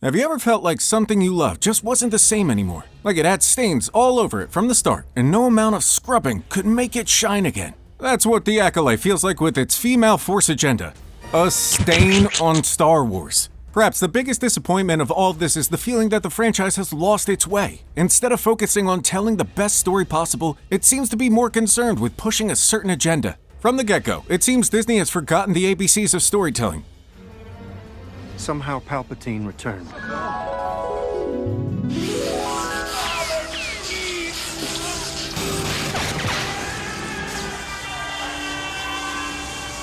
Have you ever felt like something you loved just wasn't the same anymore? Like it had stains all over it from the start, and no amount of scrubbing could make it shine again? That's what the Acolyte feels like with its female force agenda. A stain on Star Wars. Perhaps the biggest disappointment of all of this is the feeling that the franchise has lost its way. Instead of focusing on telling the best story possible, it seems to be more concerned with pushing a certain agenda. From the get-go, it seems Disney has forgotten the ABCs of storytelling. Somehow Palpatine returned.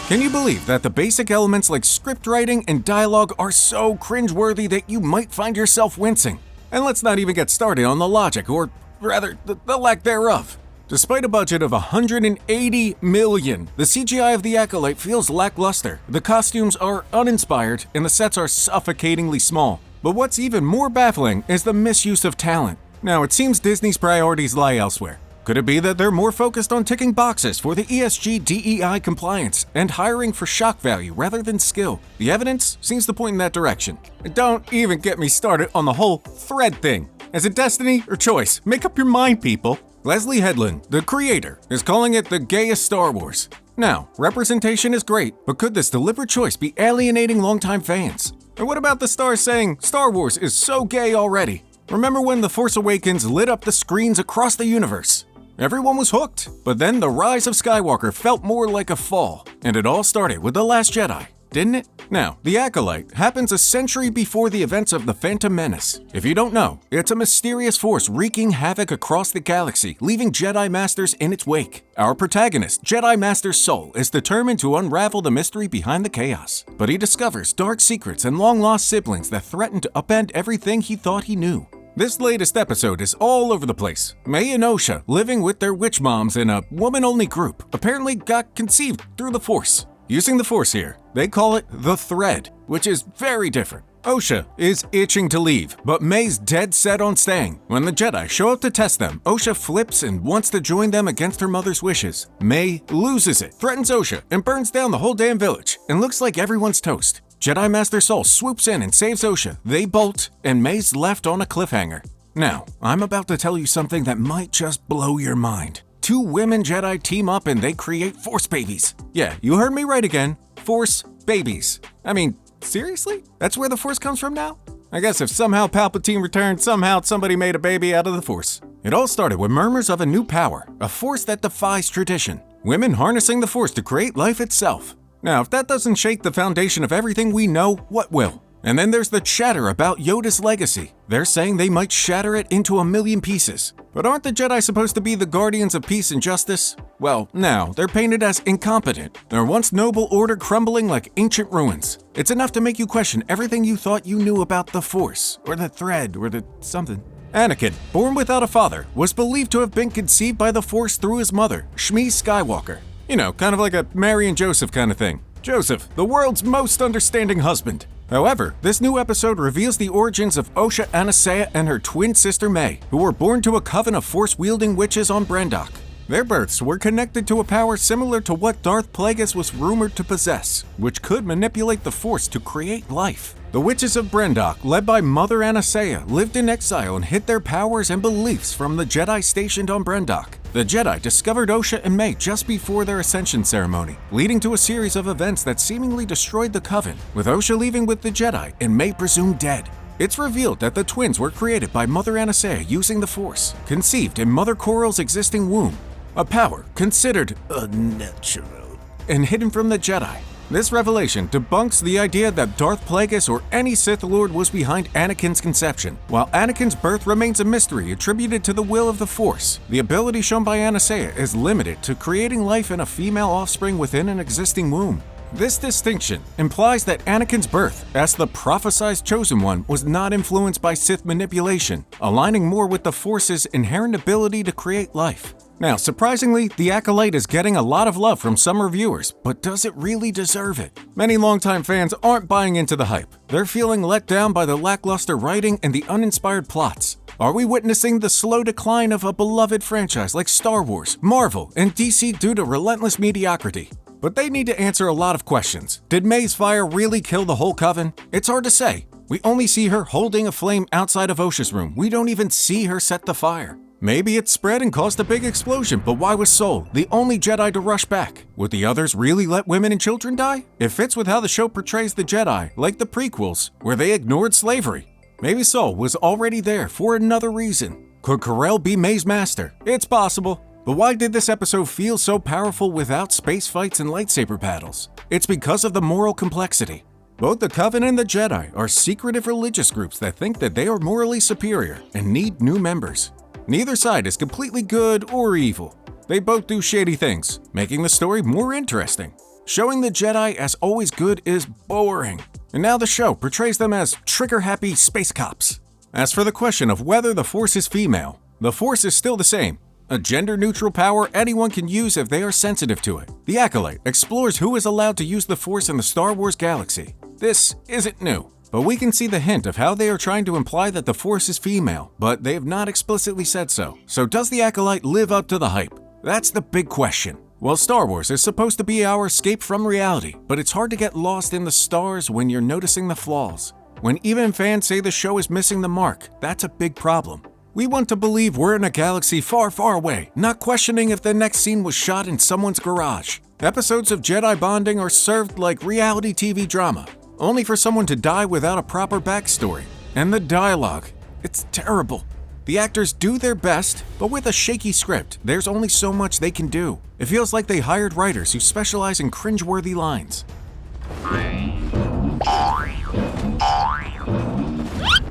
Can you believe that the basic elements like script writing and dialogue are so cringeworthy that you might find yourself wincing? And let's not even get started on the logic, or rather, the lack thereof. Despite a budget of $180 million, the CGI of the Acolyte feels lackluster, the costumes are uninspired, and the sets are suffocatingly small. But what's even more baffling is the misuse of talent. Now, it seems Disney's priorities lie elsewhere. Could it be that they're more focused on ticking boxes for the ESG DEI compliance and hiring for shock value rather than skill? The evidence seems to point in that direction. And don't even get me started on the whole thread thing. Is it destiny or choice? Make up your mind, people. Leslye Head, the creator, is calling it the gayest Star Wars. Now, representation is great, but could this deliberate choice be alienating longtime fans? And what about the stars saying Star Wars is so gay already? Remember when The Force Awakens lit up the screens across the universe? Everyone was hooked, but then the rise of Skywalker felt more like a fall, and it all started with The Last Jedi, didn't it? Now, The Acolyte happens a century before the events of The Phantom Menace. If you don't know, it's a mysterious force wreaking havoc across the galaxy, leaving Jedi Masters in its wake. Our protagonist, Jedi Master Soul, is determined to unravel the mystery behind the chaos, but he discovers dark secrets and long-lost siblings that threaten to upend everything he thought he knew. This latest episode is all over the place. May and Osha, living with their witch moms in a woman-only group, apparently got conceived through the Force. Using the Force here, they call it the Thread, which is very different. Osha is itching to leave, but May's dead set on staying. When the Jedi show up to test them, Osha flips and wants to join them against her mother's wishes. May loses it, threatens Osha, and burns down the whole damn village, and looks like everyone's toast. Jedi Master Soul swoops in and saves Osha. They bolt, and May's left on a cliffhanger. Now, I'm about to tell you something that might just blow your mind. 2 women Jedi team up and they create Force babies. Yeah, you heard me right again. Force babies. I mean, seriously? That's where the Force comes from now? I guess if somehow Palpatine returned, somehow somebody made a baby out of the Force. It all started with murmurs of a new power, a force that defies tradition. Women harnessing the Force to create life itself. Now, if that doesn't shake the foundation of everything we know, what will? And then there's the chatter about Yoda's legacy. They're saying they might shatter it into 1,000,000 pieces. But aren't the Jedi supposed to be the guardians of peace and justice? Well, now they're painted as incompetent, their once noble order crumbling like ancient ruins. It's enough to make you question everything you thought you knew about the Force, or the Thread, or the something. Anakin, born without a father, was believed to have been conceived by the Force through his mother, Shmi Skywalker. You know, kind of like a Mary and Joseph kind of thing. Joseph, the world's most understanding husband. However, this new episode reveals the origins of Osha Anastasia and her twin sister May, who were born to a coven of Force-wielding witches on Brandok. Their births were connected to a power similar to what Darth Plagueis was rumored to possess, which could manipulate the Force to create life. The witches of Brandok, led by Mother Anastasia, lived in exile and hid their powers and beliefs from the Jedi stationed on Brandok. The Jedi discovered Osha and May just before their ascension ceremony, leading to a series of events that seemingly destroyed the Coven, with Osha leaving with the Jedi and May presumed dead. It's revealed that the twins were created by Mother Anastasia using the Force, conceived in Mother Coral's existing womb, a power considered unnatural and hidden from the Jedi. This revelation debunks the idea that Darth Plagueis or any Sith Lord was behind Anakin's conception. While Anakin's birth remains a mystery attributed to the will of the Force, the ability shown by Anastasia is limited to creating life in a female offspring within an existing womb. This distinction implies that Anakin's birth, as the prophesized Chosen One, was not influenced by Sith manipulation, aligning more with the Force's inherent ability to create life. Now, surprisingly, The Acolyte is getting a lot of love from some reviewers, but does it really deserve it? Many longtime fans aren't buying into the hype. They're feeling let down by the lackluster writing and the uninspired plots. Are we witnessing the slow decline of a beloved franchise like Star Wars, Marvel, and DC due to relentless mediocrity? But they need to answer a lot of questions. Did May's fire really kill the whole Coven? It's hard to say. We only see her holding a flame outside of Osha's room. We don't even see her set the fire. Maybe it spread and caused a big explosion, but why was Sol the only Jedi to rush back? Would the others really let women and children die? It fits with how the show portrays the Jedi, like the prequels, where they ignored slavery. Maybe Sol was already there for another reason. Could Karel be May's master? It's possible. But why did this episode feel so powerful without space fights and lightsaber battles? It's because of the moral complexity. Both the Coven and the Jedi are secretive religious groups that think that they are morally superior and need new members. Neither side is completely good or evil. They both do shady things, making the story more interesting. Showing the Jedi as always good is boring, and now the show portrays them as trigger-happy space cops. As for the question of whether the Force is female, the Force is still the same. A gender-neutral power anyone can use if they are sensitive to it. The Acolyte explores who is allowed to use the Force in the Star Wars galaxy. This isn't new, but we can see the hint of how they are trying to imply that the Force is female, but they have not explicitly said so. So does the Acolyte live up to the hype? That's the big question. Well, Star Wars is supposed to be our escape from reality, but it's hard to get lost in the stars when you're noticing the flaws. When even fans say the show is missing the mark, that's a big problem. We want to believe we're in a galaxy far, far away, not questioning if the next scene was shot in someone's garage. Episodes of Jedi bonding are served like reality TV drama, only for someone to die without a proper backstory. And the dialogue, it's terrible. The actors do their best, but with a shaky script, there's only so much they can do. It feels like they hired writers who specialize in cringeworthy lines.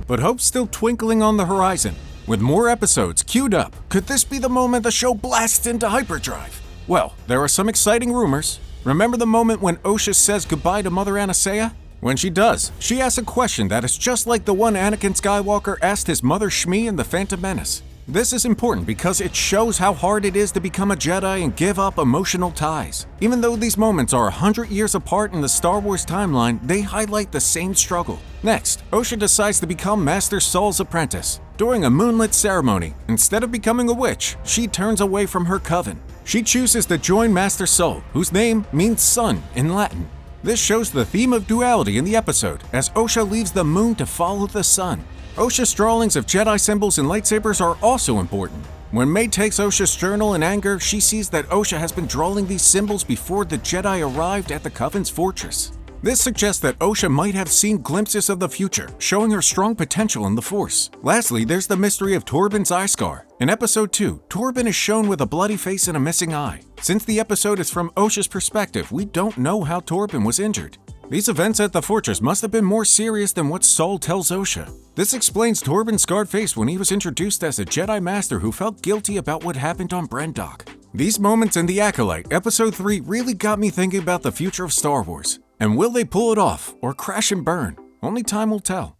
But hope's still twinkling on the horizon. With more episodes queued up, could this be the moment the show blasts into hyperdrive? Well, there are some exciting rumors. Remember the moment when Osha says goodbye to Mother Anastasia? When she does, she asks a question that is just like the one Anakin Skywalker asked his mother Shmi in The Phantom Menace. This is important because it shows how hard it is to become a Jedi and give up emotional ties. Even though these moments are 100 years apart in the Star Wars timeline, they highlight the same struggle. Next, Osha decides to become Master Sol's apprentice. During a moonlit ceremony, instead of becoming a witch, she turns away from her coven. She chooses to join Master Sol, whose name means sun in Latin. This shows the theme of duality in the episode, as Osha leaves the moon to follow the sun. Osha's drawings of Jedi symbols and lightsabers are also important. When May takes Osha's journal in anger, she sees that Osha has been drawing these symbols before the Jedi arrived at the Coven's fortress. This suggests that Osha might have seen glimpses of the future, showing her strong potential in the Force. Lastly, there's the mystery of Torben's eye scar. In Episode 2, Torben is shown with a bloody face and a missing eye. Since the episode is from Osha's perspective, we don't know how Torben was injured. These events at the fortress must have been more serious than what Sol tells Osha. This explains Torben's scarred face when he was introduced as a Jedi Master who felt guilty about what happened on Brendok. These moments in The Acolyte, Episode 3 really got me thinking about the future of Star Wars. And will they pull it off, or crash and burn? Only time will tell.